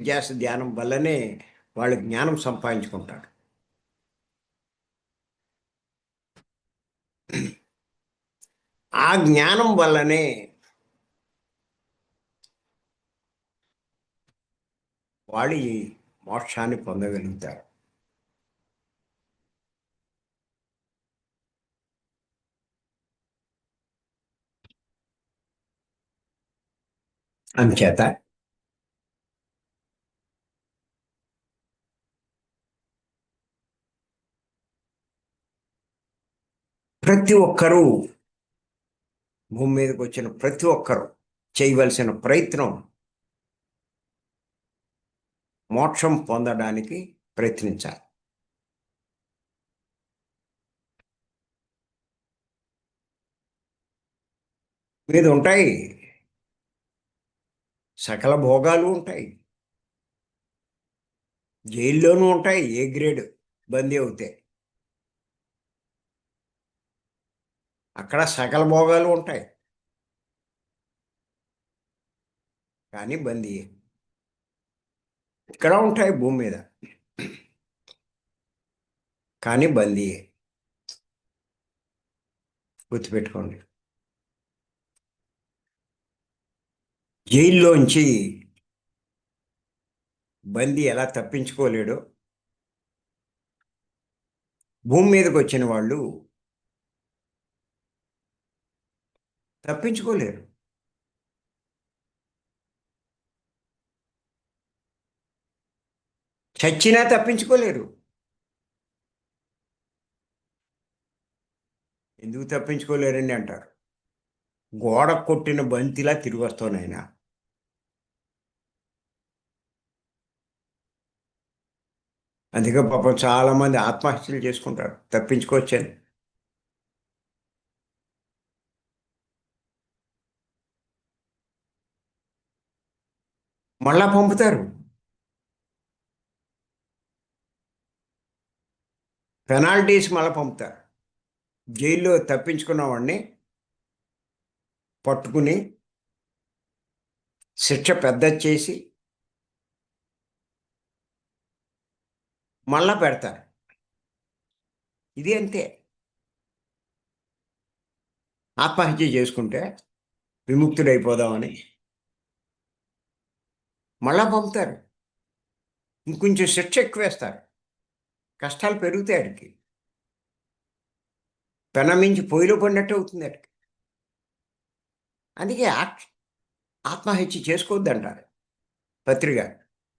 ధ్యాస ధ్యానం వల్లనే వాళ్ళు జ్ఞానం సంపాదించుకుంటారు. ఆ జ్ఞానం వల్లనే వాళ్ళు ఈ మోక్షాన్ని పొందగలుగుతారు. అంచేత ప్రతి ఒక్కరూ, భూమి మీదకి వచ్చిన ప్రతి ఒక్కరూ చేయవలసిన ప్రయత్నం మోక్షం పొందడానికి ప్రయత్నించాలి. మీద ఉంటాయి, సకల భోగాలు ఉంటాయి, జైల్లోనూ ఉంటాయి. ఏ గ్రేడ్ బందీ అవుతాయి, అక్కడ సకల భోగాలు ఉంటాయి, కానీ బందీ. ఇక్కడ ఉంటాయి భూమి మీద, కానీ బందీ. గుర్తుపెట్టుకోండి. జైల్లోంచి బందీ ఎలా తప్పించుకోలేడో, భూమి మీదకి వచ్చిన వాళ్ళు తప్పించుకోలేరు. చచ్చినా తప్పించుకోలేరు. ఎందుకు తప్పించుకోలేరని అంటారు. గోడ కొట్టిన బంతిలా తిరిగి వస్తావు నాయనా. అందుకే పాపం చాలామంది ఆత్మహత్యలు చేసుకుంటారు తప్పించుకోవచ్చని. మళ్ళా పంపుతారు. పెనాల్టీస్ మళ్ళీ పంపుతారు. జైల్లో తప్పించుకున్న వాడిని పట్టుకుని శిక్ష పెద్ద చేసి మళ్ళా పెడతారు. ఇది అంతే. ఆత్మహత్య చేసుకుంటే విముక్తుడైపోదామని మళ్ళా పంపుతారు. ఇంకొంచెం శిక్ష ఎక్కువేస్తారు. కష్టాలు పెరుగుతాయి. ఆడికి పెనమించి పొయ్యిలో పడినట్టు అవుతుంది ఆడికి. అందుకే ఆత్మహత్య చేసుకోవద్దంటారు పత్రిక.